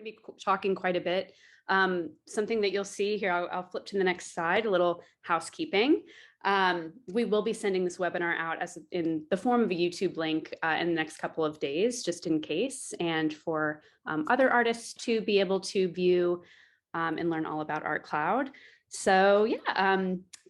going to be talking quite a bit. Something that you'll see here, I'll flip to the next slide, a little housekeeping. We will be sending this webinar out as in the form of a YouTube link in the next couple of days, just in case, and for other artists to be able to view and learn all about ArtCloud. So yeah,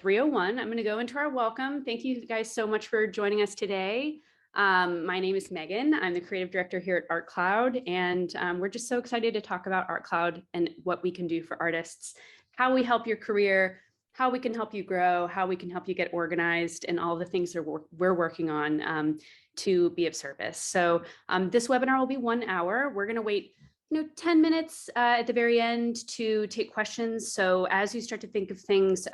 301, I'm going to go into our welcome. Thank you guys so much for joining us today. My name is Megan. I'm the creative director here at ArtCloud, and we're just so excited to talk about ArtCloud and what we can do for artists, how we help your career, how we can help you grow, how we can help you get organized, and all the things that we're working on to be of service. So this webinar will be 1 hour. We're going to wait 10 minutes at the very end to take questions. So as you start to think of things,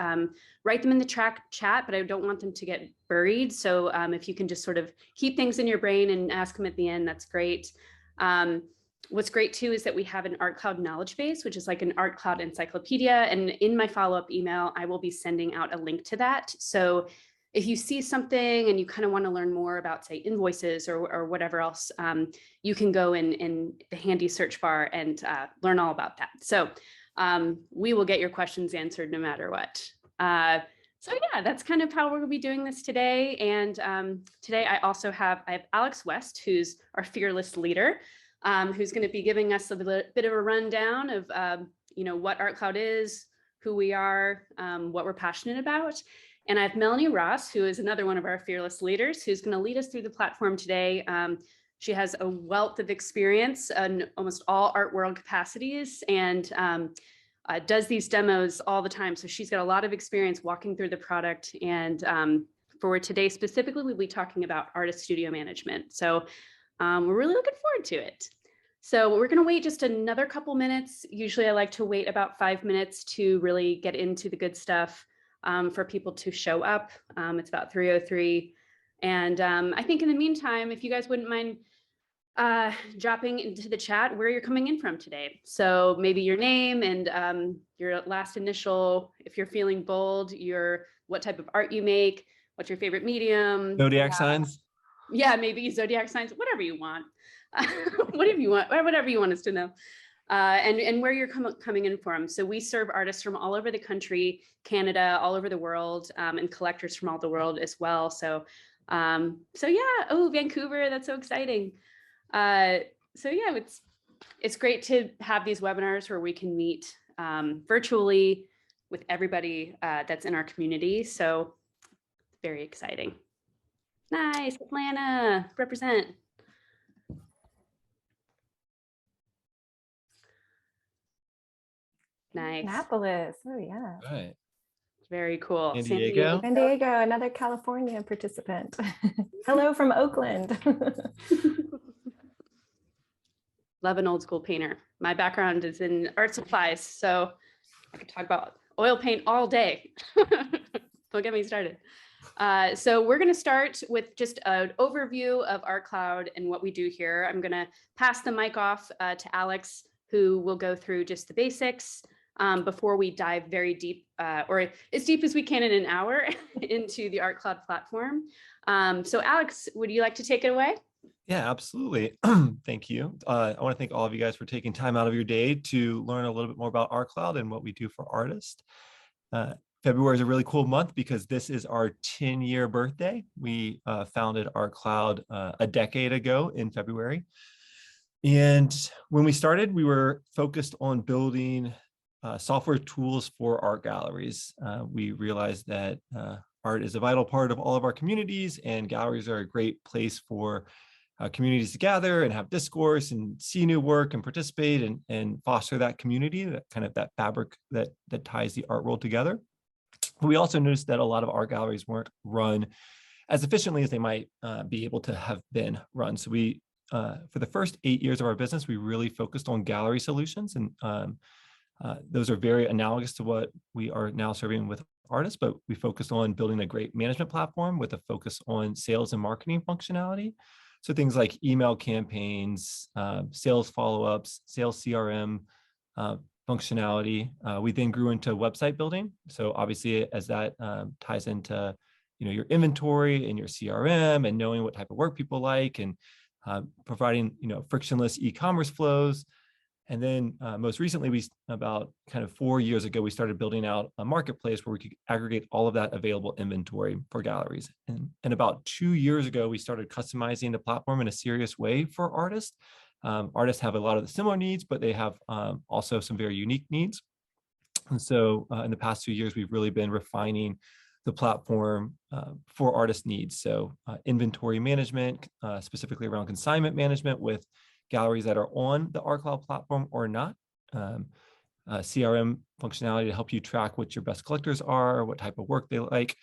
write them in the chat, but I don't want them to get buried. So if you can just sort of keep things in your brain and ask them at the end, that's great. What's great too is that we have an ArtCloud knowledge base, which is like an ArtCloud encyclopedia. And in my follow-up email, I will be sending out a link to that. So if you see something and you kind of want to learn more about, say, invoices or whatever else, you can go in the handy search bar and learn all about that. So we will get your questions answered no matter what. So yeah, that's kind of how we're going to be doing this today. And today I have Alex West, who's our fearless leader, who's going to be giving us a bit of a rundown of what ArtCloud is, who we are, what we're passionate about. And I have Melanie Ross, who is another one of our fearless leaders, who's going to lead us through the platform today. She has a wealth of experience in almost all art world capacities and does these demos all the time. So she's got a lot of experience walking through the product. And for today specifically, we'll be talking about artist studio management. So we're really looking forward to it. So we're going to wait just another couple minutes. Usually I like to wait about 5 minutes to really get into the good stuff. For people to show up. It's about 3:03. And I think in the meantime, if you guys wouldn't mind dropping into the chat where you're coming in from today. So maybe your name and your last initial, if you're feeling bold, what type of art you make, what's your favorite medium. Zodiac signs. Yeah, maybe zodiac signs, whatever you want. Whatever you want us to know. And where you're coming in from. So we serve artists from all over the country, Canada, all over the world, and collectors from all the world as well. So yeah, oh, Vancouver, that's so exciting. So yeah, it's great to have these webinars where we can meet virtually with everybody that's in our community. So very exciting. Nice, Atlanta, represent. Nice. Annapolis. Oh, yeah. Right. Very cool. San Diego. San Diego, another California participant. Hello from Oakland. Love an old school painter. My background is in art supplies, so I could talk about oil paint all day. Don't get me started. So we're going to start with just an overview of ArtCloud and what we do here. I'm going to pass the mic off to Alex, who will go through just the basics before we dive very deep, or as deep as we can in an hour, into the ArtCloud platform. So Alex, would you like to take it away? Yeah, absolutely. Thank you. I want to thank all of you guys for taking time out of your day to learn a little bit more about ArtCloud and what we do for artists. February is a really cool month because this is our 10-year birthday. We founded ArtCloud a decade ago in February. And when we started, we were focused on building software tools for art galleries. We realized that art is a vital part of all of our communities, and galleries are a great place for communities to gather and have discourse and see new work and participate and foster that community, that kind of that fabric that ties the art world together. But we also noticed that a lot of art galleries weren't run as efficiently as they might be able to have been run. So we, for the first 8 years of our business, we really focused on gallery solutions, and those are very analogous to what we are now serving with artists, but we focused on building a great management platform with a focus on sales and marketing functionality. So things like email campaigns, sales follow-ups, sales CRM functionality. We then grew into website building. So obviously, as that ties into your inventory and your CRM and knowing what type of work people like, and providing frictionless e-commerce flows. And then most recently, about kind of 4 years ago, we started building out a marketplace where we could aggregate all of that available inventory for galleries. And about 2 years ago, we started customizing the platform in a serious way for artists. Artists have a lot of the similar needs, but they have also some very unique needs. And so in the past 2 years, we've really been refining the platform for artist needs. So inventory management, specifically around consignment management with galleries that are on the ArtCloud platform or not. CRM functionality to help you track what your best collectors are, what type of work they like,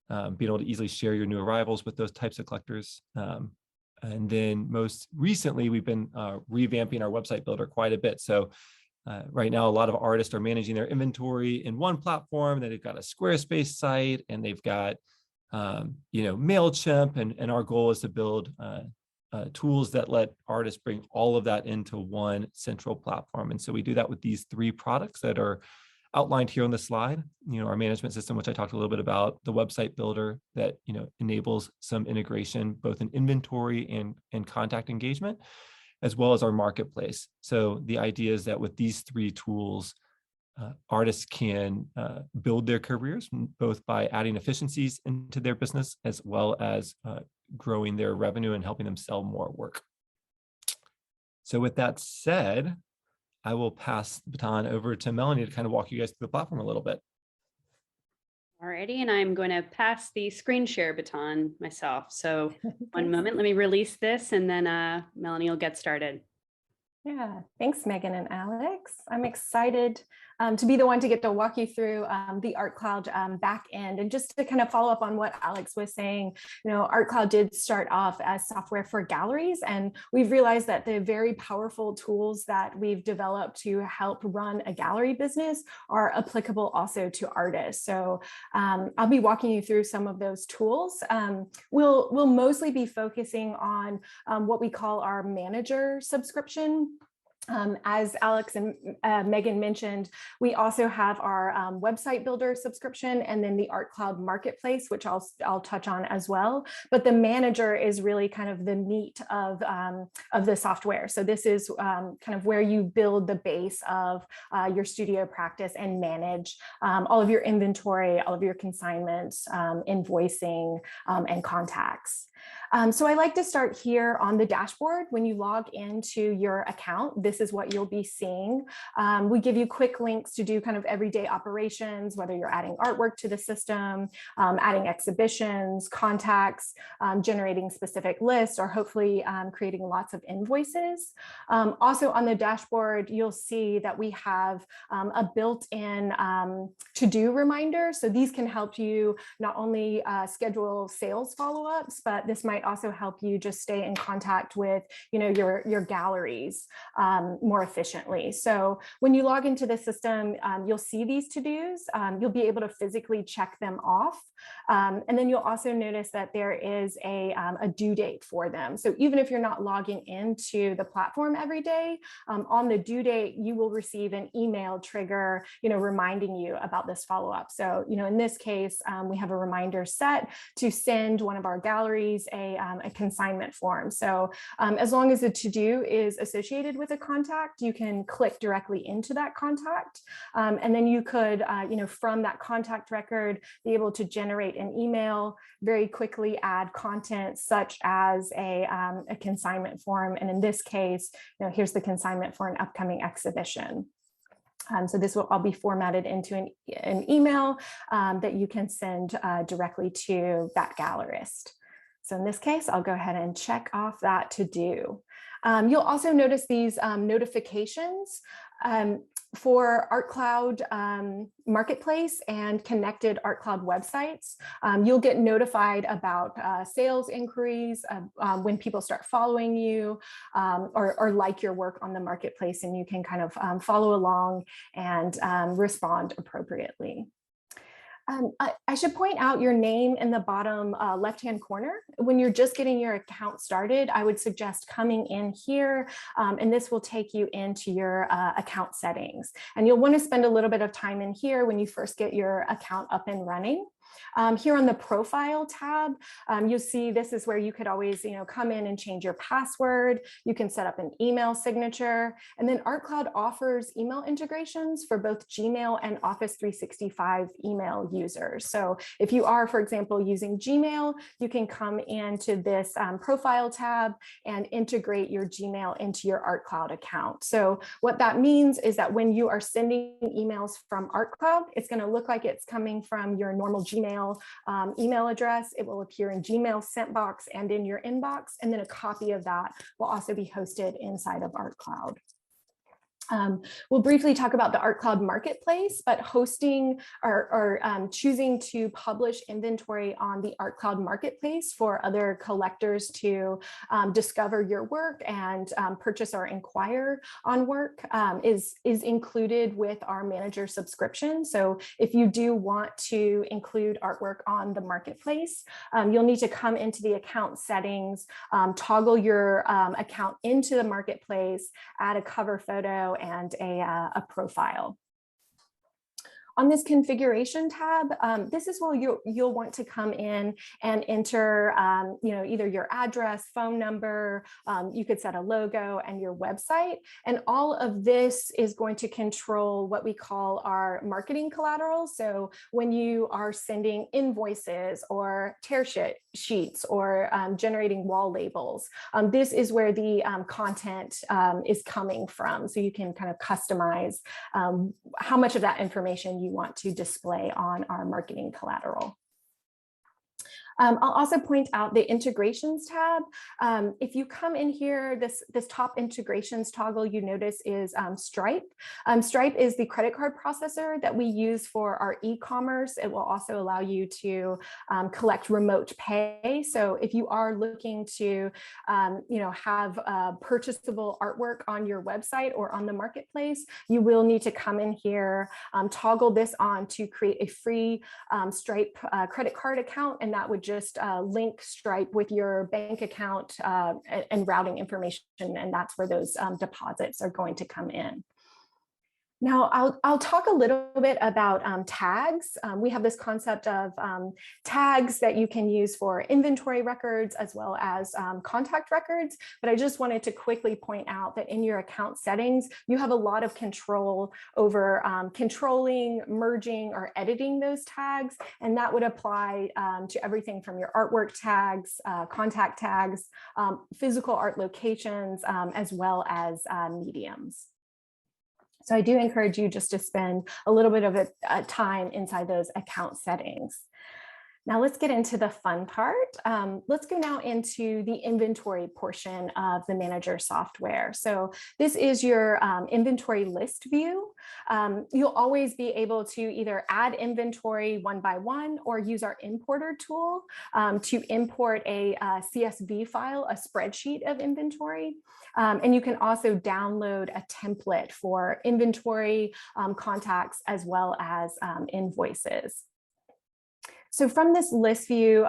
being able to easily share your new arrivals with those types of collectors. And then most recently, we've been revamping our website builder quite a bit. So right now, a lot of artists are managing their inventory in one platform. Then they've got a Squarespace site, and they've got MailChimp, and our goal is to build tools that let artists bring all of that into one central platform. And so we do that with these 3 products that are outlined here on the slide. Our management system, which I talked a little bit about, the website builder that enables some integration both in inventory and contact engagement, as well as our marketplace. So the idea is that with these 3 tools, artists can build their careers both by adding efficiencies into their business as well as growing their revenue and helping them sell more work. So with that said, I will pass the baton over to Melanie to kind of walk you guys through the platform a little bit. Alrighty, and I'm going to pass the screen share baton myself. So one moment, let me release this, and then Melanie will get started. Yeah, thanks, Megan and Alex. I'm excited to be the one to get to walk you through the ArtCloud back end. And just to kind of follow up on what Alex was saying, ArtCloud did start off as software for galleries, and we've realized that the very powerful tools that we've developed to help run a gallery business are applicable also to artists. So I'll be walking you through some of those tools. We'll mostly be focusing on what we call our manager subscription. As Alex and Megan mentioned, we also have our website builder subscription, and then the ArtCloud Marketplace, which I'll touch on as well. But the manager is really kind of the meat of the software. So this is kind of where you build the base of your studio practice and manage all of your inventory, all of your consignments, invoicing, and contacts. So I like to start here on the dashboard. When you log into your account, this is what you'll be seeing. We give you quick links to do kind of everyday operations, whether you're adding artwork to the system, adding exhibitions, contacts, generating specific lists, or hopefully creating lots of invoices. Also on the dashboard, you'll see that we have a built-in to-do reminder. So these can help you not only schedule sales follow-ups, but this might also help you just stay in contact with your galleries more efficiently. So when you log into the system, you'll see these to-dos. You'll be able to physically check them off. And then you'll also notice that there is a due date for them. So even if you're not logging into the platform every day, on the due date, you will receive an email trigger, reminding you about this follow-up. So, in this case, we have a reminder set to send one of our galleries a consignment form. So as long as the to-do is associated with a contact, you can click directly into that contact. And then you could, from that contact record, be able to generate an email, very quickly add content such as a consignment form. And in this case, here's the consignment for an upcoming exhibition. So this will all be formatted into an email that you can send directly to that gallerist. So in this case, I'll go ahead and check off that to do. You'll also notice these notifications for ArtCloud Marketplace and connected ArtCloud websites. You'll get notified about sales inquiries when people start following you or like your work on the Marketplace, and you can kind of follow along and respond appropriately. I should point out your name in the bottom left-hand corner. When you're just getting your account started, I would suggest coming in here, and this will take you into your account settings. And you'll want to spend a little bit of time in here when you first get your account up and running. Here on the profile tab, you'll see this is where you could always, come in and change your password. You can set up an email signature. And then ArtCloud offers email integrations for both Gmail and Office 365 email users. So if you are, for example, using Gmail, you can come into this profile tab and integrate your Gmail into your ArtCloud account. So what that means is that when you are sending emails from ArtCloud, it's going to look like it's coming from your normal Gmail email address. It will appear in Gmail sent box and in your inbox, and then a copy of that will also be hosted inside of ArtCloud. We'll briefly talk about the ArtCloud Marketplace, but hosting or choosing to publish inventory on the ArtCloud Marketplace for other collectors to discover your work and purchase or inquire on work is included with our manager subscription. So if you do want to include artwork on the marketplace, you'll need to come into the account settings, toggle your account into the marketplace, add a cover photo and a profile. On this configuration tab, this is where you'll want to come in and enter, either your address, phone number, you could set a logo and your website. And all of this is going to control what we call our marketing collateral. So when you are sending invoices or tear sheets or generating wall labels, this is where the content is coming from. So you can kind of customize how much of that information you want to display on our marketing collateral. I'll also point out the integrations tab. If you come in here, this top integrations toggle you notice is Stripe. Stripe is the credit card processor that we use for our e-commerce. It will also allow you to collect remote pay. So if you are looking to, have purchasable artwork on your website or on the marketplace, you will need to come in here, toggle this on to create a free Stripe credit card account, and that would just link Stripe with your bank account and routing information, and that's where those deposits are going to come in. Now, I'll talk a little bit about tags. We have this concept of tags that you can use for inventory records as well as contact records. But I just wanted to quickly point out that in your account settings, you have a lot of control over controlling, merging, or editing those tags. And that would apply to everything from your artwork tags, contact tags, physical art locations, as well as mediums. So I do encourage you just to spend a little bit of time inside those account settings. Now let's get into the fun part. Let's go now into the inventory portion of the manager software. So this is your inventory list view. You'll always be able to either add inventory one by one or use our importer tool to import a CSV file, a spreadsheet of inventory. And you can also download a template for inventory, contacts, as well as invoices. So from this list view,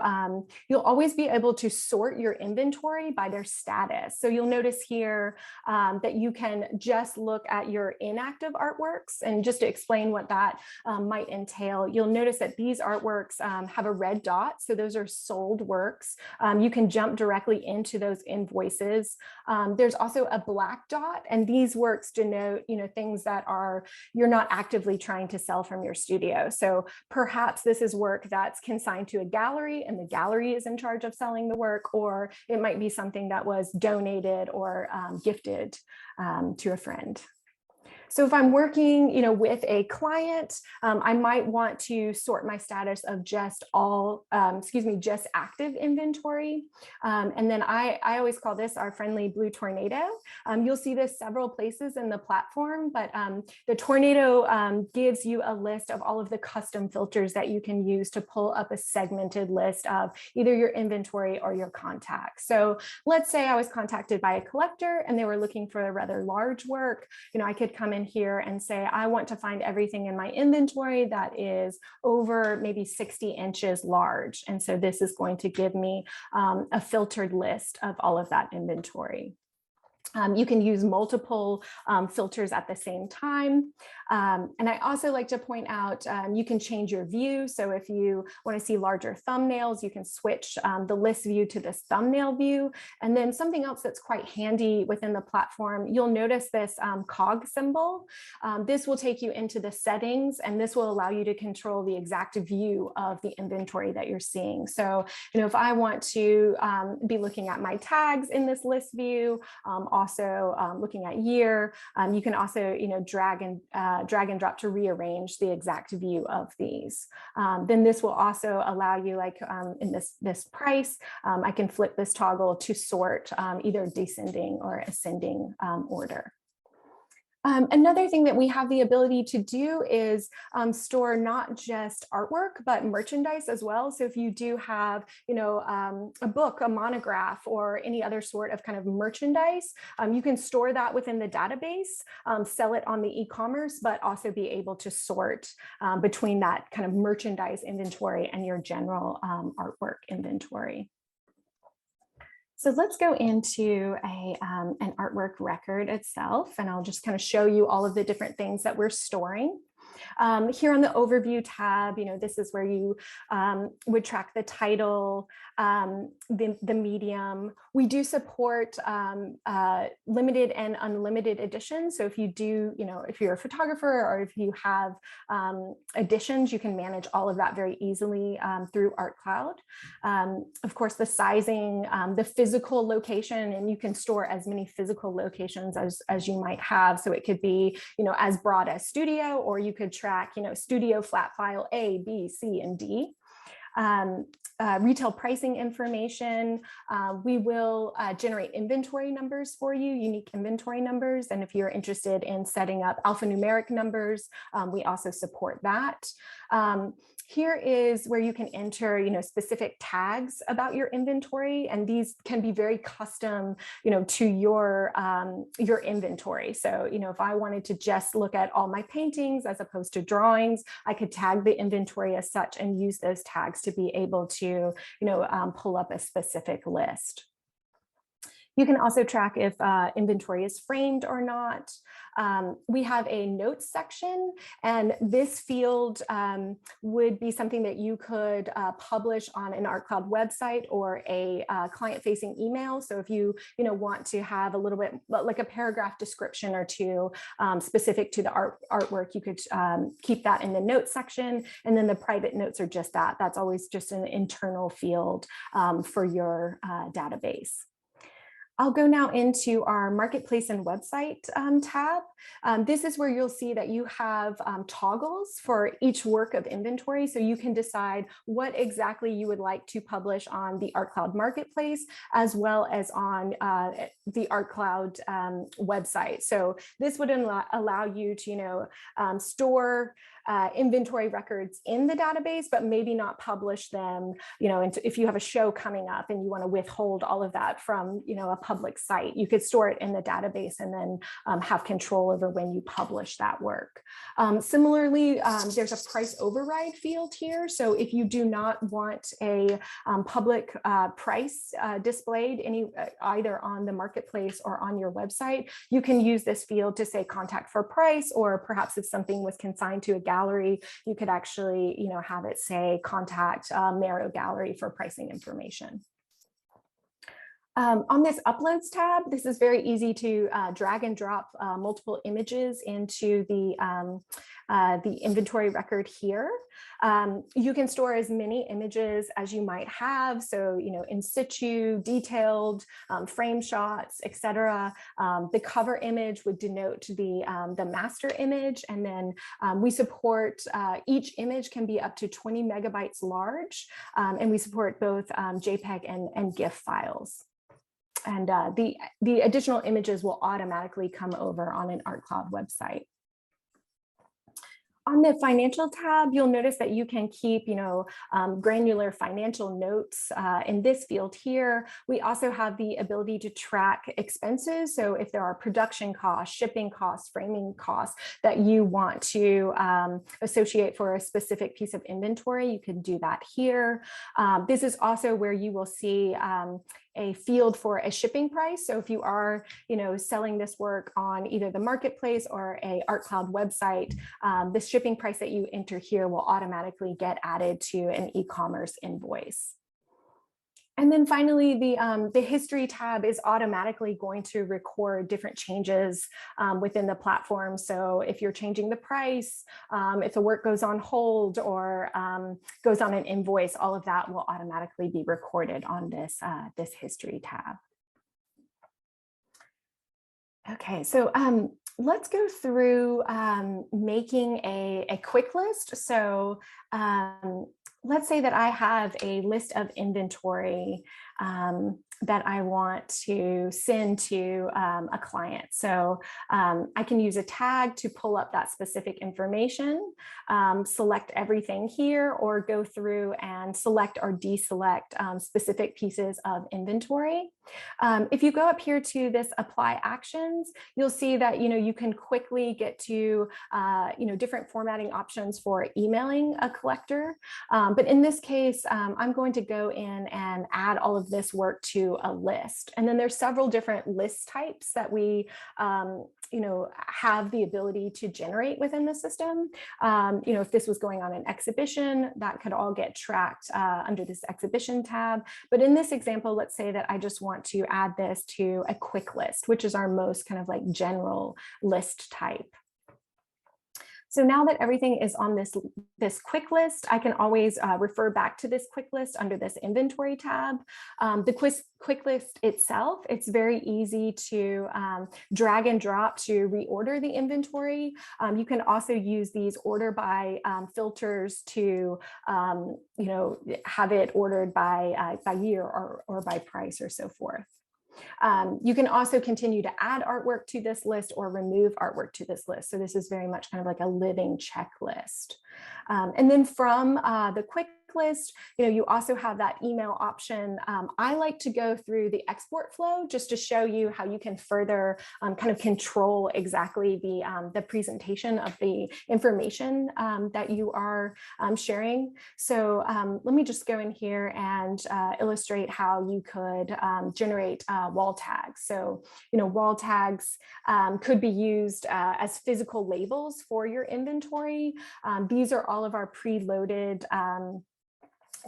you'll always be able to sort your inventory by their status. So you'll notice here that you can just look at your inactive artworks. And just to explain what that might entail, you'll notice that these artworks have a red dot. So those are sold works. You can jump directly into those invoices. There's also a black dot, and these works denote, things that you're not actively trying to sell from your studio. So perhaps this is work that's consigned to a gallery and the gallery is in charge of selling the work, or it might be something that was donated or gifted to a friend. So if I'm working, with a client, I might want to sort my status of just just active inventory. And then I always call this our friendly blue tornado. You'll see this several places in the platform, but the tornado gives you a list of all of the custom filters that you can use to pull up a segmented list of either your inventory or your contacts. So let's say I was contacted by a collector and they were looking for a rather large work. I could come in here and say, I want to find everything in my inventory that is over maybe 60 inches large. And so this is going to give me a filtered list of all of that inventory. You can use multiple filters at the same time. And I also like to point out, you can change your view. So if you want to see larger thumbnails, you can switch the list view to this thumbnail view. And then something else that's quite handy within the platform, you'll notice this cog symbol. This will take you into the settings, and this will allow you to control the exact view of the inventory that you're seeing. So, if I want to be looking at my tags in this list view, also looking at year, you can also drag and drop to rearrange the exact view of these. Then this will also allow you, like in this price, I can flip this toggle to sort either descending or ascending order. Another thing that we have the ability to do is store not just artwork, but merchandise as well. So if you do have, a book, a monograph, or any other sort of kind of merchandise, you can store that within the database, sell it on the e-commerce, but also be able to sort between that kind of merchandise inventory and your general artwork inventory. So let's go into an artwork record itself, and I'll just kind of show you all of the different things that we're storing. Here on the overview tab, this is where you would track the title, the medium. We do support limited and unlimited editions. So if you do, if you're a photographer or if you have editions, you can manage all of that very easily through ArtCloud. Of course, the sizing, the physical location, and you can store as many physical locations as you might have. So it could be, as broad as studio, or you could track, studio flat file A, B, C, and D. Retail pricing information. We will generate inventory numbers for you, unique inventory numbers. And if you're interested in setting up alphanumeric numbers, we also support that. Here is where you can enter, specific tags about your inventory, and these can be very custom, to your inventory. So, if I wanted to just look at all my paintings as opposed to drawings, I could tag the inventory as such and use those tags to be able to, pull up a specific list. You can also track if inventory is framed or not. We have a notes section, and this field would be something that you could publish on an ArtCloud website or a client-facing email. So if you want to have a little bit like a paragraph description or two specific to the artwork, you could keep that in the notes section. And then the private notes are just that. That's always just an internal field for your database. I'll go now into our marketplace and website tab. This is where you'll see that you have toggles for each work of inventory. So you can decide what exactly you would like to publish on the ArtCloud Marketplace, as well as on the ArtCloud website. So this would allow you to, store inventory records in the database, but maybe not publish them, if you have a show coming up and you want to withhold all of that from, a public site, you could store it in the database and then have control over when you publish that work. Similarly, there's a price override field here. So if you do not want a public price displayed either on the marketplace or on your website, you can use this field to say contact for price, or perhaps if something was consigned to a gallery, you could actually, have it say contact Marrow Gallery for pricing information. On this uploads tab, this is very easy to drag and drop multiple images into the inventory record here. You can store as many images as you might have. So, in situ, detailed, frame shots, etc. The cover image would denote the master image. And then we support each image can be up to 20 megabytes large. And we support both JPEG and GIF files. And the additional images will automatically come over on an ArtCloud website. On the financial tab, you'll notice that you can keep, granular financial notes in this field here. We also have the ability to track expenses. So if there are production costs, shipping costs, framing costs that you want to associate for a specific piece of inventory, you can do that here. This is also where you will see a field for a shipping price. So if you are, selling this work on either the marketplace or a ArtCloud website, the shipping price that you enter here will automatically get added to an e-commerce invoice. And then finally, the history tab is automatically going to record different changes within the platform. So if you're changing the price, if the work goes on hold or goes on an invoice, all of that will automatically be recorded on this, this history tab. Okay, so let's go through making a quick list. So let's say that I have a list of inventory that I want to send to a client. So I can use a tag to pull up that specific information, select everything here, or go through and select or deselect specific pieces of inventory. If you go up here to this apply actions, you'll see that you can quickly get to different formatting options for emailing a collector. But in this case, I'm going to go in and add all of this work to a list. And then there's several different list types that we have the ability to generate within the system. If this was going on an exhibition, that could all get tracked under this exhibition tab. But in this example, let's say that I just want to add this to a quick list, which is our most kind of like general list type. So now that everything is on this quick list, I can always refer back to this quick list under this inventory tab. The quick list itself, it's very easy to drag and drop to reorder the inventory. You can also use these order by filters to have it ordered by year or by price or so forth. You can also continue to add artwork to this list or remove artwork to this list. So this is very much kind of like a living checklist. And then from the quick list, you also have that email option. I like to go through the export flow just to show you how you can further kind of control exactly the presentation of the information that you are sharing. So let me just go in here and illustrate how you could generate wall tags. So, wall tags could be used as physical labels for your inventory. These are all of our preloaded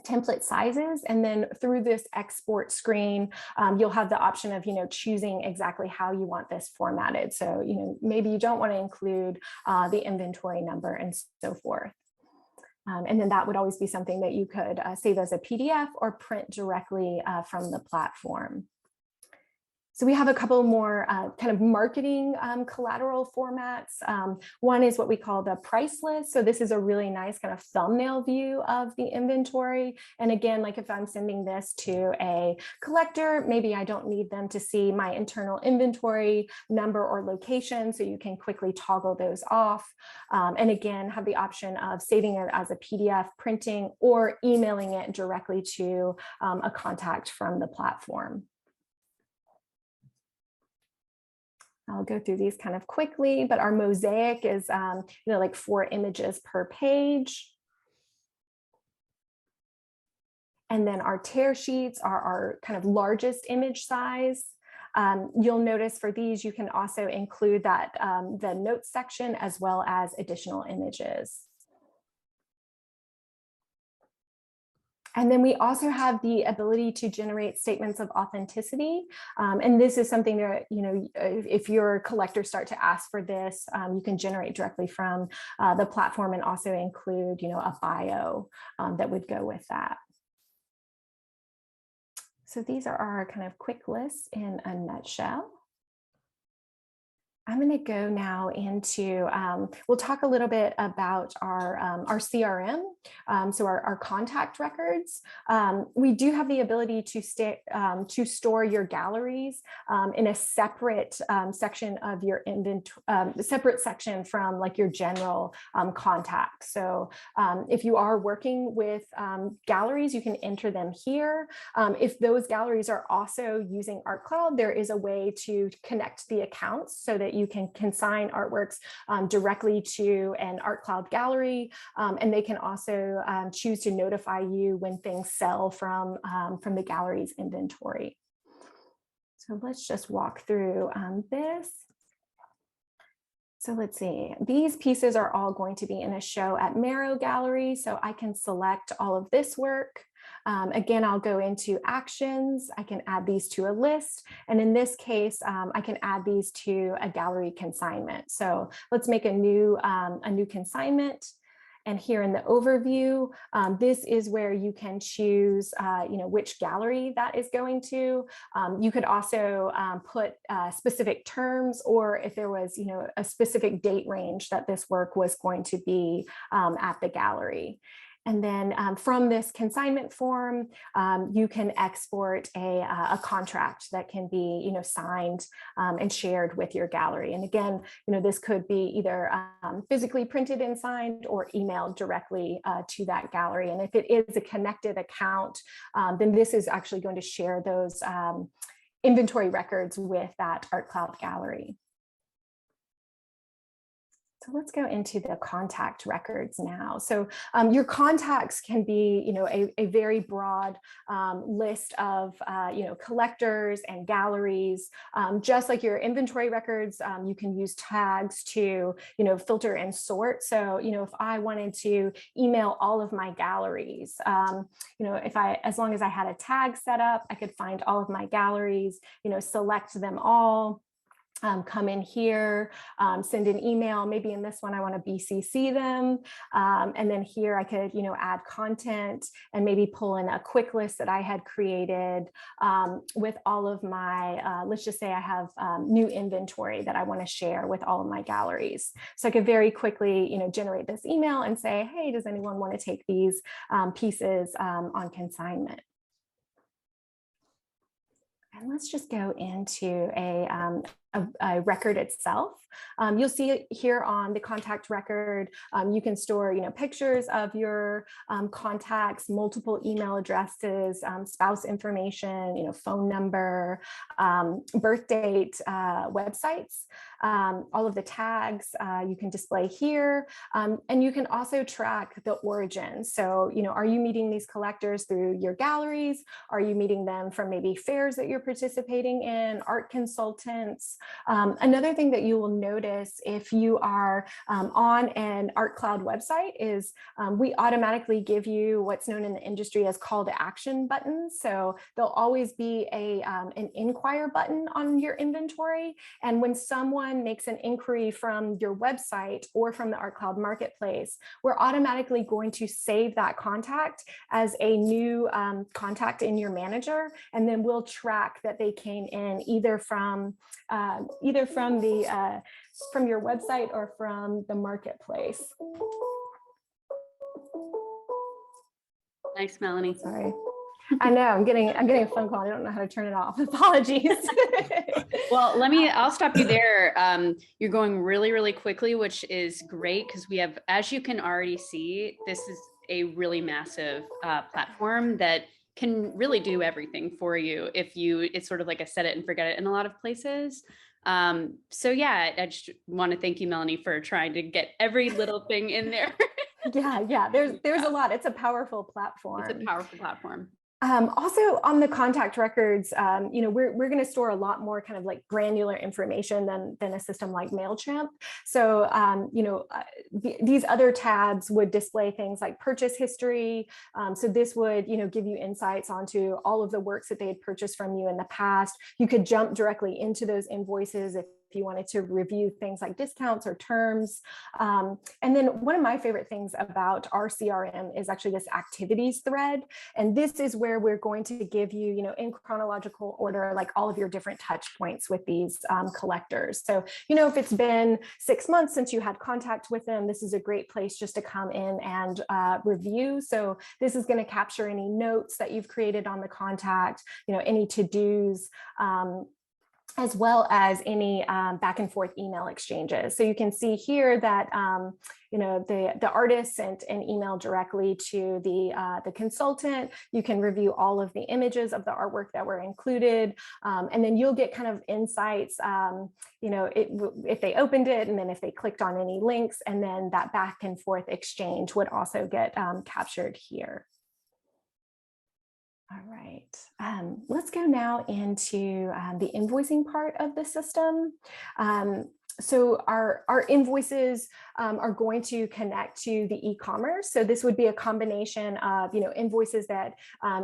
template sizes, and then through this export screen you'll have the option of choosing exactly how you want this formatted. So maybe you don't want to include the inventory number and so forth. And then that would always be something that you could save as a PDF or print directly from the platform. So we have a couple more kind of marketing collateral formats. One is what we call the price list. So this is a really nice kind of thumbnail view of the inventory. And again, like if I'm sending this to a collector, maybe I don't need them to see my internal inventory number or location. So you can quickly toggle those off. And again, have the option of saving it as a PDF, printing, or emailing it directly to a contact from the platform. I'll go through these kind of quickly, but our mosaic is, like 4 images per page. And then our tear sheets are our kind of largest image size. You'll notice for these, you can also include that the notes section as well as additional images. And then we also have the ability to generate statements of authenticity. And this is something that, if your collectors start to ask for this, you can generate directly from the platform and also include, a bio that would go with that. So these are our kind of quick lists in a nutshell. I'm going to go now into, we'll talk a little bit about our CRM, so our contact records. We do have the ability to store your galleries in a separate section of your inventory, separate section from like your general contacts. So if you are working with galleries, you can enter them here. If those galleries are also using ArtCloud, there is a way to connect the accounts so that you can consign artworks directly to an ArtCloud gallery, and they can also choose to notify you when things sell from the gallery's inventory. So let's just walk through this. So let's see, these pieces are all going to be in a show at Marrow Gallery, so I can select all of this work. Again, I'll go into actions. I can add these to a list. And in this case, I can add these to a gallery consignment. So let's make a new consignment. And here in the overview, this is where you can choose, which gallery that is going to. You could also put specific terms, or if there was, a specific date range that this work was going to be at the gallery. And then from this consignment form, you can export a contract that can be, signed and shared with your gallery. And again, this could be either physically printed and signed or emailed directly to that gallery. And if it is a connected account, then this is actually going to share those inventory records with that ArtCloud gallery. So let's go into the contact records now. So your contacts can be, a very broad list of, collectors and galleries. Just like your inventory records, you can use tags to, filter and sort. So, if I wanted to email all of my galleries, as long as I had a tag set up, I could find all of my galleries, select them all. Come in here, send an email. Maybe in this one, I want to BCC them. And then here I could, add content and maybe pull in a quick list that I had created with all of my, let's just say I have new inventory that I want to share with all of my galleries. So I could very quickly, generate this email and say, hey, does anyone want to take these pieces on consignment? And let's just go into a record itself. You'll see it here on the contact record. You can store, pictures of your contacts, multiple email addresses, spouse information, phone number, birth date, websites, all of the tags you can display here. And you can also track the origin. So, are you meeting these collectors through your galleries? Are you meeting them from maybe fairs that you're participating in, art consultants? Another thing that you will notice if you are on an ArtCloud website is we automatically give you what's known in the industry as call to action buttons. So there'll always be an inquire button on your inventory. And when someone makes an inquiry from your website or from the ArtCloud Marketplace, we're automatically going to save that contact as a new contact in your manager. And then we'll track that they came in either from your website or from the marketplace. Thanks, Melanie. Sorry. I know I'm getting a phone call. I don't know how to turn it off. Apologies. Well, I'll stop you there. You're going really, really quickly, which is great because we have, as you can already see, this is a really massive platform that can really do everything for you it's sort of like a set it and forget it in a lot of places. So yeah, I just want to thank you, Melanie, for trying to get every little thing in there. Yeah, there's a lot. It's a powerful platform. It's a powerful platform. Also on the contact records, we're going to store a lot more kind of like granular information than a system like MailChimp. So, these other tabs would display things like purchase history. So this would, give you insights onto all of the works that they had purchased from you in the past. You could jump directly into those invoices if if you wanted to review things like discounts or terms. And then one of my favorite things about our CRM is actually this activities thread. And this is where we're going to give you, in chronological order, like all of your different touch points with these collectors. So, if it's been 6 months since you had contact with them, this is a great place just to come in and review. So this is going to capture any notes that you've created on the contact, any to-dos, as well as any back and forth email exchanges. So you can see here that the artist sent an email directly to the consultant. You can review all of the images of the artwork that were included, and then you'll get kind of insights, if they opened it, and then if they clicked on any links, and then that back and forth exchange would also get captured here. All right, let's go now into the invoicing part of the system. So our invoices are going to connect to the e-commerce. So this would be a combination of invoices that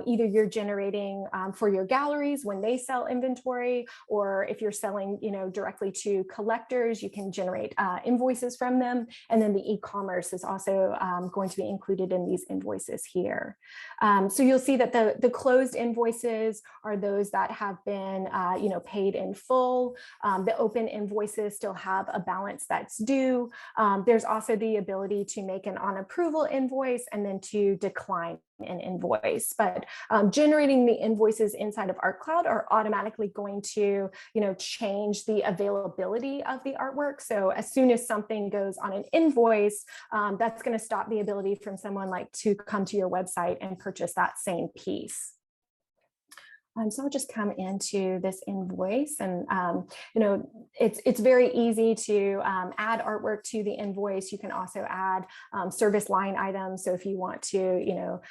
either you're generating for your galleries when they sell inventory, or if you're selling directly to collectors, you can generate invoices from them. And then the e-commerce is also going to be included in these invoices here. So you'll see that the closed invoices are those that have been paid in full. The open invoices still have a balance that's due. There's also the ability to make an on approval invoice and then to decline an invoice. But generating the invoices inside of ArtCloud are automatically going to change the availability of the artwork. So as soon as something goes on an invoice, that's going to stop the ability from someone to come to your website and purchase that same piece. So I'll just come into this invoice, and it's very easy to add artwork to the invoice. You can also add service line items. So if you want to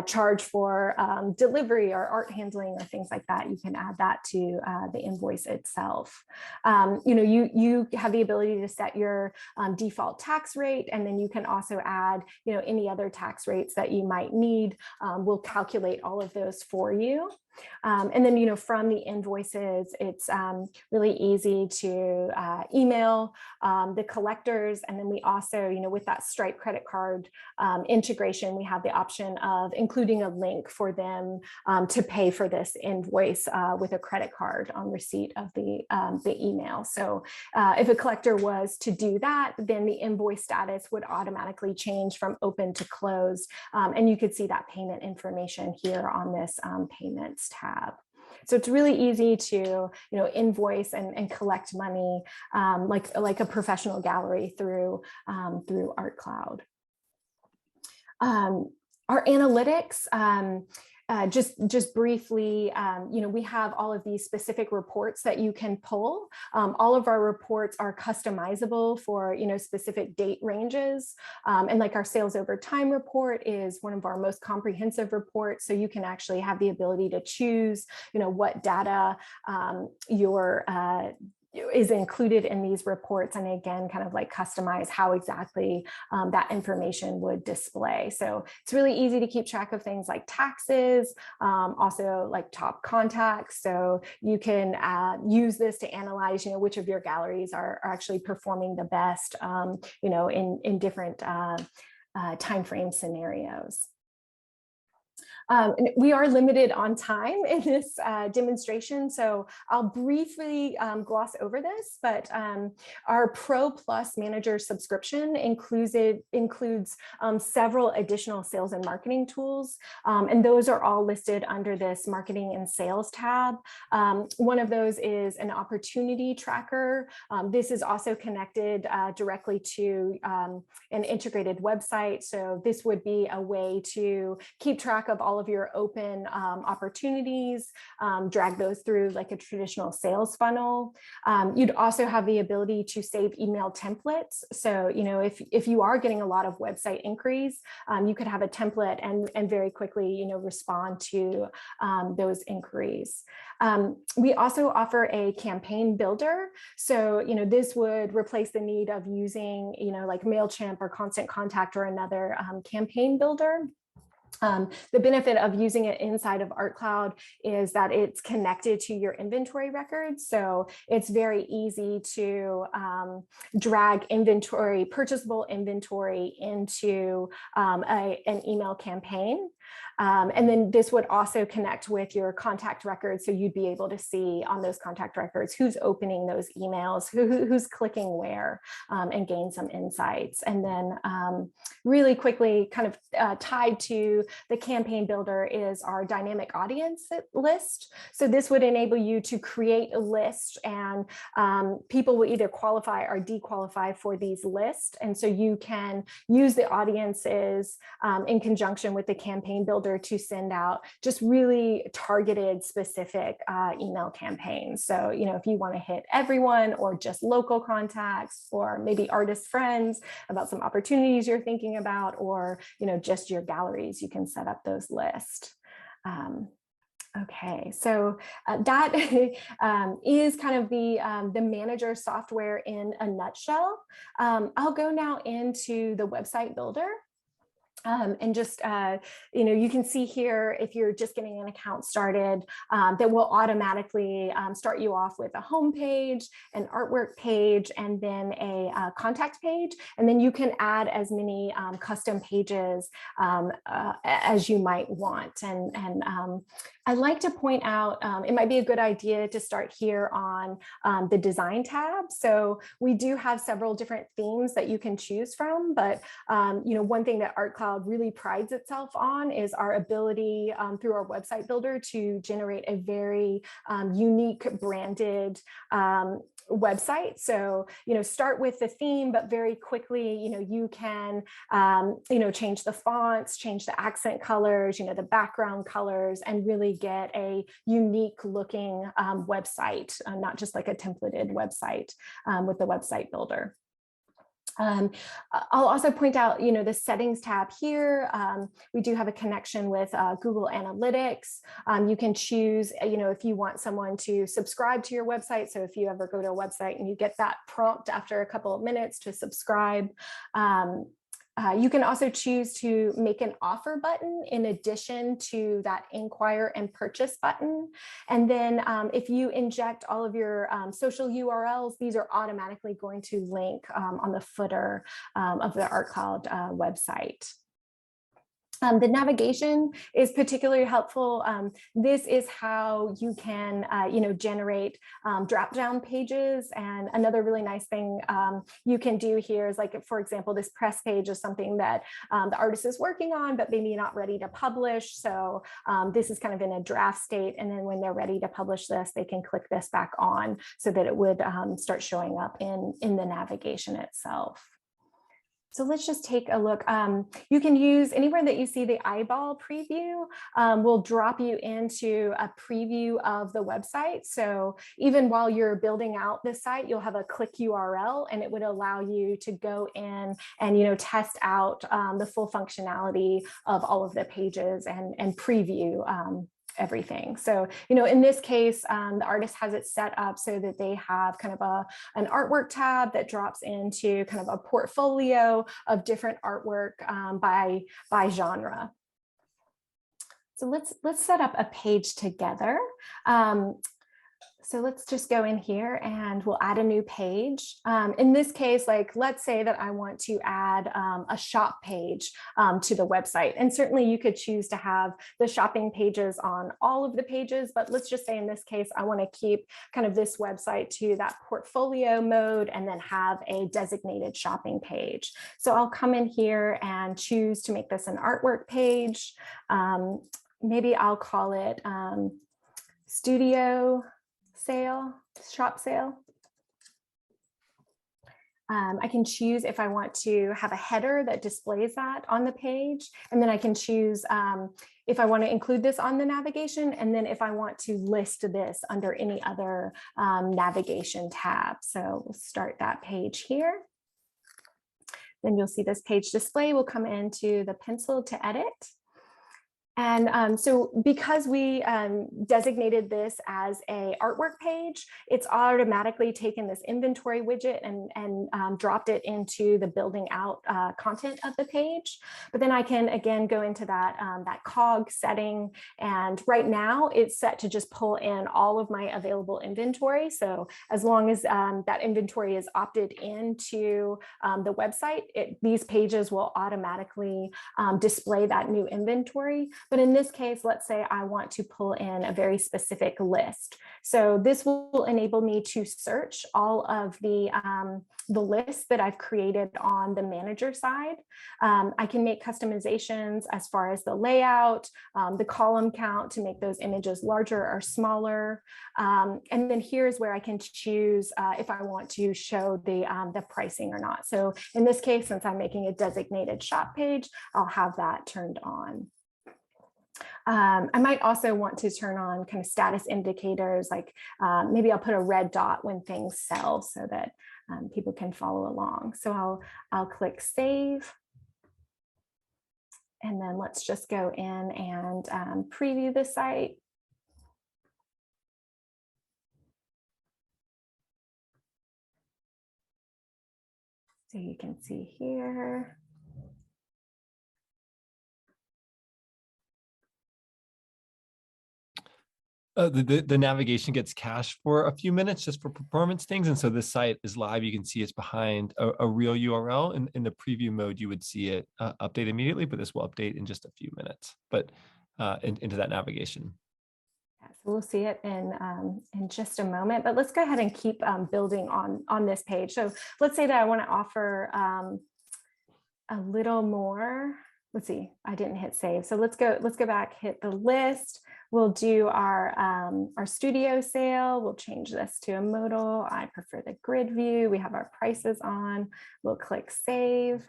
charge for delivery or art handling or things like that, you can add that to the invoice itself. You have the ability to set your default tax rate, and then you can also add any other tax rates that you might need. We'll calculate all of those for you. And then, from the invoices, it's really easy to email the collectors. And then we also, with that Stripe credit card integration, we have the option of including a link for them to pay for this invoice with a credit card on receipt of the email. So if a collector was to do that, then the invoice status would automatically change from open to closed. And you could see that payment information here on this payments tab. So it's really easy to invoice and collect money like a professional gallery through ArtCloud. Our analytics, just briefly, we have all of these specific reports that you can pull. All of our reports are customizable for specific date ranges, and like our sales over time report is one of our most comprehensive reports. So you can actually have the ability to choose what data is included in these reports, and again, kind of customize how exactly that information would display. So it's really easy to keep track of things like taxes, also like top contacts. So you can use this to analyze, which of your galleries are actually performing the best, in different timeframe scenarios. We are limited on time in this demonstration, so I'll briefly gloss over this, but our Pro Plus Manager subscription includes several additional sales and marketing tools, and those are all listed under this Marketing and Sales tab. One of those is an opportunity tracker. This is also connected directly to an integrated website, so this would be a way to keep track of all of your open opportunities, drag those through like a traditional sales funnel. You'd also have the ability to save email templates. So, if you are getting a lot of website inquiries, you could have a template and very quickly, respond to those inquiries. We also offer a campaign builder. So, this would replace the need of using, like MailChimp or Constant Contact or another campaign builder. The benefit of using it inside of ArtCloud is that it's connected to your inventory records. So it's very easy to drag inventory, purchasable inventory into an email campaign. And then this would also connect with your contact records. So you'd be able to see on those contact records who's opening those emails, who's clicking where, and gain some insights. And then really quickly, kind of tied to the campaign builder, is our dynamic audience list. So this would enable you to create a list, and people will either qualify or dequalify for these lists. And so you can use the audiences in conjunction with the campaign builder to send out just really targeted, specific email campaigns. So, you know, if you want to hit everyone or just local contacts, or maybe artist friends about some opportunities you're thinking about, or, you know, just your galleries, you can set up those lists. Okay, so that is kind of the manager software in a nutshell. I'll go now into the website builder. And just, you know, you can see here, if you're just getting an account started, that will automatically start you off with a home page, an artwork page, and then a contact page. And then you can add as many custom pages as you might want. And I'd like to point out, it might be a good idea to start here on the design tab. So we do have several different themes that you can choose from, but you know, one thing that ArtCloud really prides itself on is our ability through our website builder to generate a very unique branded website. So, you know, start with the theme, but very quickly, you know, you can, you know, change the fonts, change the accent colors, you know, the background colors, and really get a unique looking website, not just like a templated website with the website builder. I'll also point out, you know, the settings tab here. We do have a connection with Google Analytics. You can choose, you know, if you want someone to subscribe to your website. So if you ever go to a website and you get that prompt after a couple of minutes to subscribe, you can also choose to make an offer button in addition to that inquire and purchase button. And then if you inject all of your social URLs, these are automatically going to link on the footer of the ArtCloud website. The navigation is particularly helpful. This is how you can, you know, generate drop-down pages. And another really nice thing you can do here is, like, for example, this press page is something that the artist is working on, but maybe not ready to publish. So this is kind of in a draft state. And then when they're ready to publish this, they can click this back on so that it would start showing up in the navigation itself. So let's just take a look. You can use anywhere that you see the eyeball preview will drop you into a preview of the website. So even while you're building out the site, you'll have a click URL, and it would allow you to go in and, you know, test out the full functionality of all of the pages and preview everything. So, you know, in this case, the artist has it set up so that they have kind of an artwork tab that drops into kind of a portfolio of different artwork by genre. So let's set up a page together. So let's just go in here and we'll add a new page. In this case, like, let's say that I want to add a shop page to the website. And certainly you could choose to have the shopping pages on all of the pages, but let's just say in this case, I want to keep kind of this website to that portfolio mode and then have a designated shopping page. So I'll come in here and choose to make this an artwork page. Maybe I'll call it studio sale, shop sale. I can choose if I want to have a header that displays that on the page. And then I can choose if I want to include this on the navigation, and then if I want to list this under any other navigation tab. So we'll start that page here. Then you'll see this page display will come into the pencil to edit. And so because we designated this as a artwork page, it's automatically taken this inventory widget and dropped it into the building out content of the page. But then I can again go into that, that cog setting. And right now it's set to just pull in all of my available inventory. So as long as that inventory is opted into the website, these pages will automatically display that new inventory. But in this case, let's say I want to pull in a very specific list. So this will enable me to search all of the lists that I've created on the manager side. I can make customizations as far as the layout, the column count to make those images larger or smaller. And then here's where I can choose if I want to show the pricing or not. So in this case, since I'm making a designated shop page, I'll have that turned on. I might also want to turn on kind of status indicators, like maybe I'll put a red dot when things sell so that people can follow along. So I'll click save. And then let's just go in and preview the site. So you can see here. The navigation gets cached for a few minutes just for performance things. And so this site is live. You can see it's behind a real URL. In the preview mode, you would see it update immediately, but this will update in just a few minutes, but into that navigation. Yeah, so we'll see it in just a moment, but let's go ahead and keep building on this page. So let's say that I want to offer a little more. Let's see, I didn't hit save. So let's go back, hit the list. We'll do our studio sale. We'll change this to a modal. I prefer the grid view. We have our prices on. We'll click save.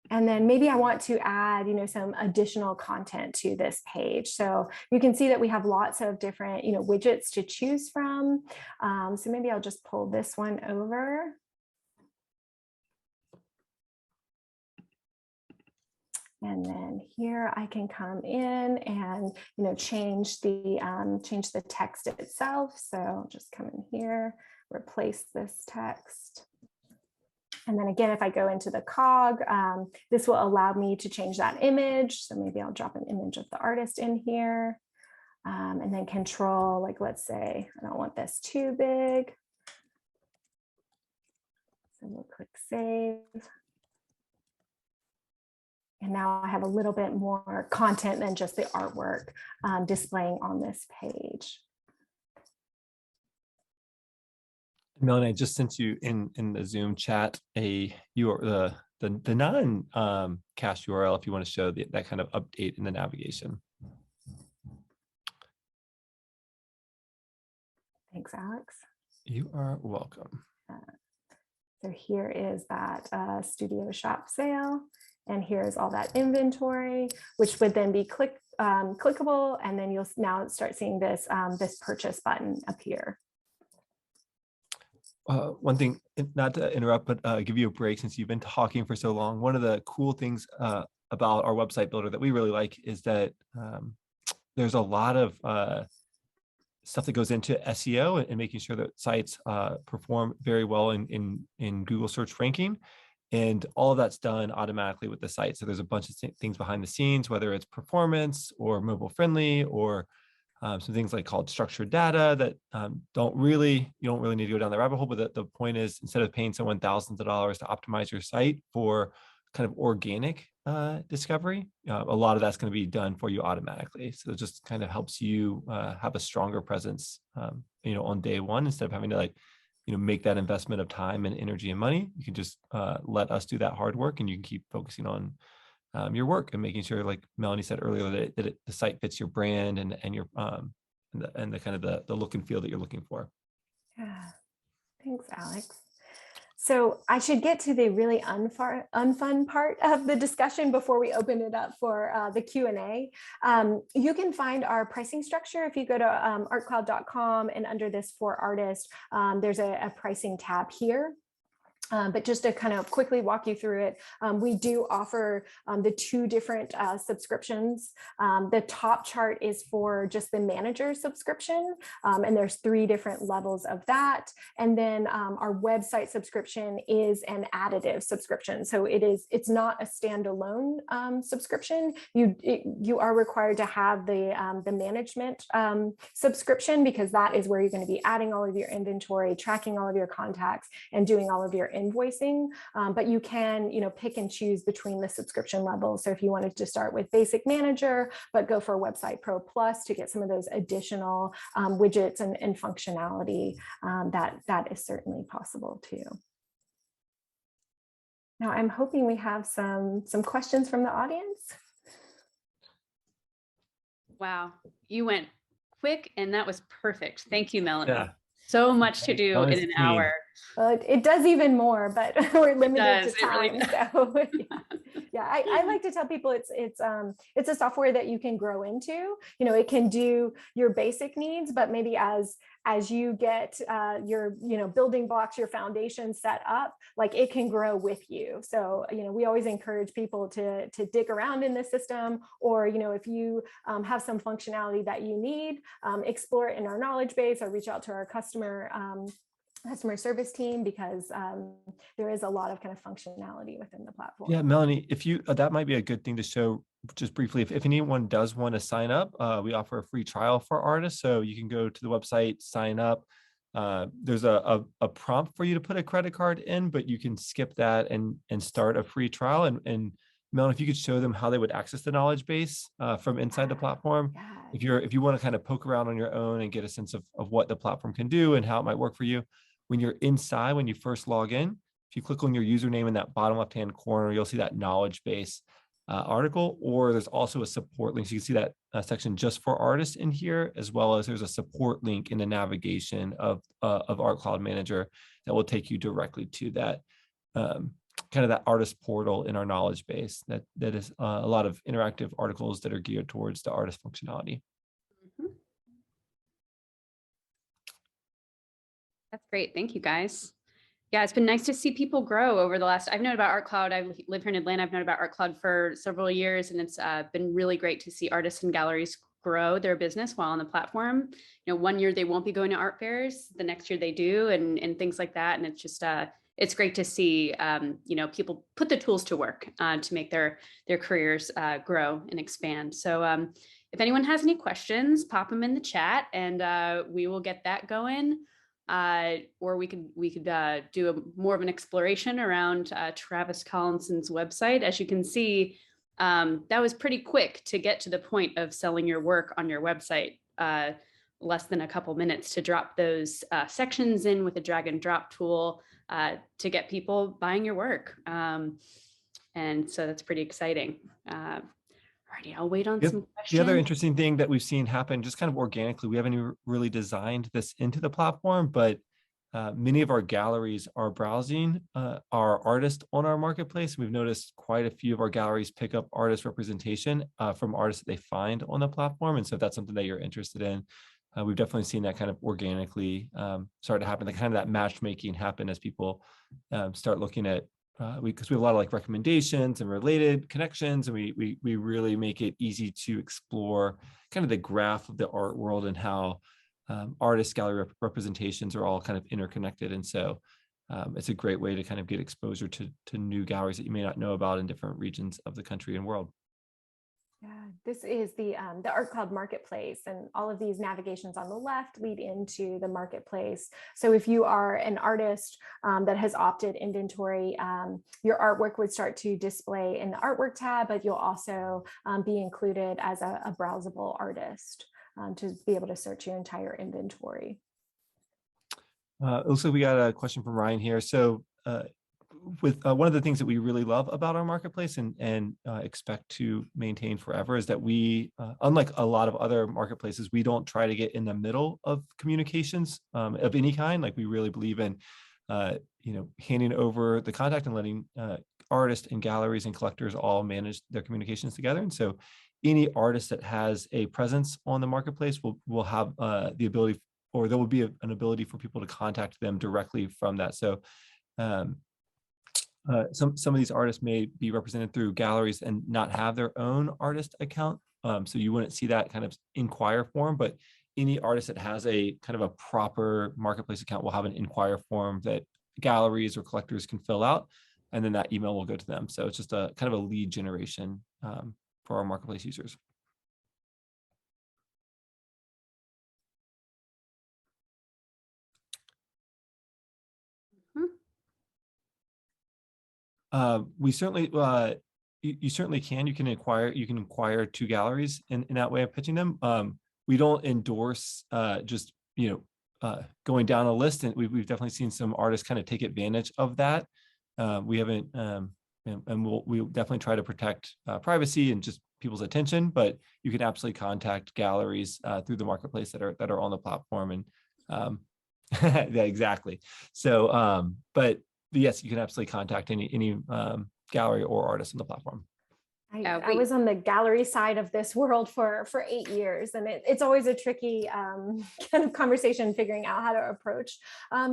And then maybe I want to add, some additional content to this page. So you can see that we have lots of different, widgets to choose from. So maybe I'll just pull this one over. And then here I can come in and change the text itself. So I'll just come in here, replace this text. And then again, if I go into the cog, this will allow me to change that image. So maybe I'll drop an image of the artist in here. And then control, like let's say I don't want this too big. So we'll click save. And now I have a little bit more content than just the artwork displaying on this page. Melanie, I just sent you in the Zoom chat the non-cached URL if you want to show that kind of update in the navigation. Thanks, Alex. You are welcome. So here is that studio shop sale. And here's all that inventory, which would then be clickable. And then you'll now start seeing this, this purchase button appear. One thing, not to interrupt, but give you a break since you've been talking for so long. One of the cool things about our website builder that we really like is that there's a lot of stuff that goes into SEO and making sure that sites perform very well in Google search ranking. And all of that's done automatically with the site. So there's a bunch of things behind the scenes, whether it's performance or mobile friendly or some things like called structured data that you don't really need to go down the rabbit hole. But the point is, instead of paying someone thousands of dollars to optimize your site for kind of organic discovery, a lot of that's going to be done for you automatically. So it just kind of helps you have a stronger presence, on day one, instead of having to make that investment of time and energy and money. You can just let us do that hard work, and you can keep focusing on your work and making sure, like Melanie said earlier, that the site fits your brand and your and the kind of the look and feel that you're looking for. Yeah, thanks, Alex. So I should get to the really unfun part of the discussion before we open it up for the Q&A. You can find our pricing structure if you go to artcloud.com, and under this for artists, there's a pricing tab here. But just to kind of quickly walk you through it, we do offer the 2 different subscriptions. The top chart is for just the manager subscription, and there's 3 different levels of that. And then our website subscription is an additive subscription. So it's not a standalone subscription. You are required to have the management subscription, because that is where you're going to be adding all of your inventory, tracking all of your contacts, and doing all of your invoicing. But you can, pick and choose between the subscription levels. So if you wanted to start with basic manager, but go for Website Pro Plus to get some of those additional widgets and functionality, that is certainly possible too. Now I'm hoping we have some questions from the audience. Wow, you went quick and that was perfect. Thank you, Melanie. Yeah. So much to do in an hour. Well, it does even more, but we're limited to time. Really So yeah, I like to tell people it's a software that you can grow into. It can do your basic needs, but maybe as you get your building blocks, your foundation set up, like it can grow with you. So we always encourage people to dig around in the system, or if you have some functionality that you need, explore it in our knowledge base, or reach out to our customer service team, because there is a lot of kind of functionality within the platform. Yeah, Melanie, if you that might be a good thing to show just briefly. If anyone does want to sign up, we offer a free trial for artists. So you can go to the website, sign up. There's a prompt for you to put a credit card in, but you can skip that and start a free trial. And Melanie, if you could show them how they would access the knowledge base from inside the platform. Yeah. If you want to kind of poke around on your own and get a sense of what the platform can do and how it might work for you, when you're inside, when you first log in, if you click on your username in that bottom left-hand corner, you'll see that knowledge base article, or there's also a support link. So you can see that section just for artists in here, as well as there's a support link in the navigation of ArtCloud Manager that will take you directly to that kind of that artist portal in our knowledge base that is a lot of interactive articles that are geared towards the artist functionality. That's great. Thank you, guys. Yeah, it's been nice to see people grow over the last, I've known about ArtCloud. I live here in Atlanta. I've known about ArtCloud for several years, and it's been really great to see artists and galleries grow their business while on the platform. One year they won't be going to art fairs, the next year they do, and things like that. And it's just, it's great to see, people put the tools to work to make their careers grow and expand. So if anyone has any questions, pop them in the chat, and we will get that going. Or we could do more of an exploration around Travis Collinson's website. As you can see, that was pretty quick to get to the point of selling your work on your website. Less than a couple minutes to drop those sections in with a drag and drop tool to get people buying your work. And so that's pretty exciting. Alrighty, I'll wait on some questions. The other interesting thing that we've seen happen just kind of organically, we haven't really designed this into the platform, but many of our galleries are browsing our artists on our marketplace. We've noticed quite a few of our galleries pick up artist representation from artists that they find on the platform. And so if that's something that you're interested in, we've definitely seen that kind of organically start to happen, kind of that matchmaking happen as people start looking at because we have a lot of recommendations and related connections, and we really make it easy to explore kind of the graph of the art world and how artist gallery representations are all kind of interconnected. And so it's a great way to kind of get exposure to new galleries that you may not know about in different regions of the country and world. Yeah, this is the ArtCloud Marketplace, and all of these navigations on the left lead into the marketplace. So if you are an artist that has opted inventory, your artwork would start to display in the artwork tab, but you'll also be included as a browsable artist to be able to search your entire inventory. Also, we got a question from Ryan here. So with one of the things that we really love about our marketplace and expect to maintain forever is that we, unlike a lot of other marketplaces, we don't try to get in the middle of communications of any kind. We really believe in, handing over the contact and letting artists and galleries and collectors all manage their communications together. And so any artist that has a presence on the marketplace will have the ability, or there will be an ability for people to contact them directly from that. So some of these artists may be represented through galleries and not have their own artist account. So you wouldn't see that kind of inquire form, but any artist that has a kind of a proper marketplace account will have an inquire form that galleries or collectors can fill out, and then that email will go to them. So it's just a kind of a lead generation for our marketplace users. We certainly, you certainly can. You can inquire to galleries in that way of pitching them. We don't endorse just going down a list, and we've definitely seen some artists kind of take advantage of that. We haven't, and we'll definitely try to protect privacy and just people's attention. But you can absolutely contact galleries through the marketplace that are on the platform, and yeah, exactly. So, but yes, you can absolutely contact any gallery or artist on the platform. I was on the gallery side of this world for 8 years, and it's always a tricky kind of conversation figuring out how to approach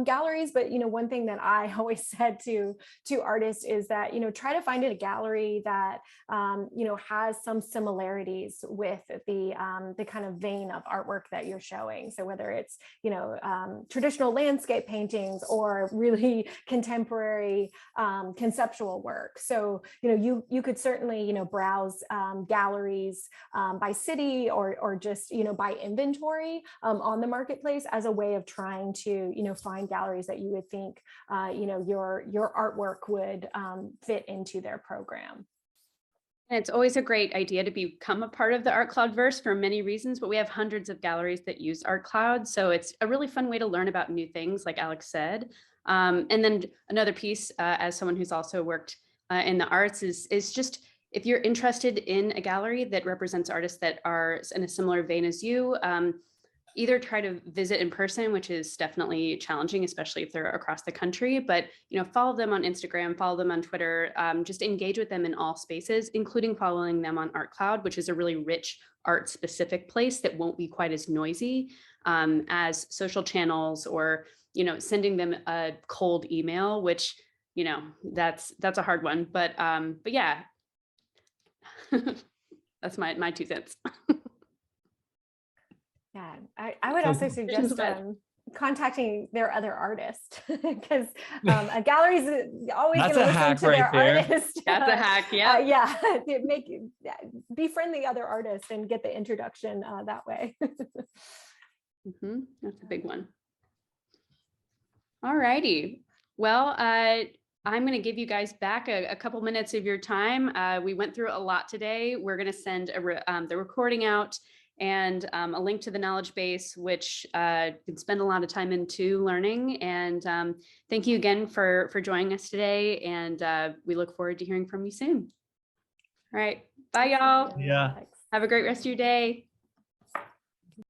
galleries. But one thing that I always said to artists is that try to find a gallery that has some similarities with the kind of vein of artwork that you're showing. So whether it's traditional landscape paintings or really contemporary conceptual work. So you could certainly browse galleries by city or just by inventory on the marketplace as a way of trying to find galleries that you would think your artwork would fit into their program. And it's always a great idea to become a part of the ArtCloud verse for many reasons, but we have hundreds of galleries that use ArtCloud. So it's a really fun way to learn about new things, like Alex said. And then another piece, as someone who's also worked in the arts, is just if you're interested in a gallery that represents artists that are in a similar vein as you, either try to visit in person, which is definitely challenging, especially if they're across the country, but follow them on Instagram, follow them on Twitter, just engage with them in all spaces, including following them on ArtCloud, which is a really rich art specific place that won't be quite as noisy as social channels, or sending them a cold email, which that's a hard one, but yeah. That's my 2 cents. Yeah, I would also suggest contacting their other artist, because a gallery is always going to listen to their artist. That's a hack, yeah. Yeah, befriend the other artist and get the introduction that way. That's a big one. All righty. Well, I'm going to give you guys back a couple minutes of your time. We went through a lot today. We're going to send the recording out and a link to the knowledge base, which you can spend a lot of time into learning. And thank you again for joining us today. And we look forward to hearing from you soon. All right. Bye, y'all. Yeah. Have a great rest of your day.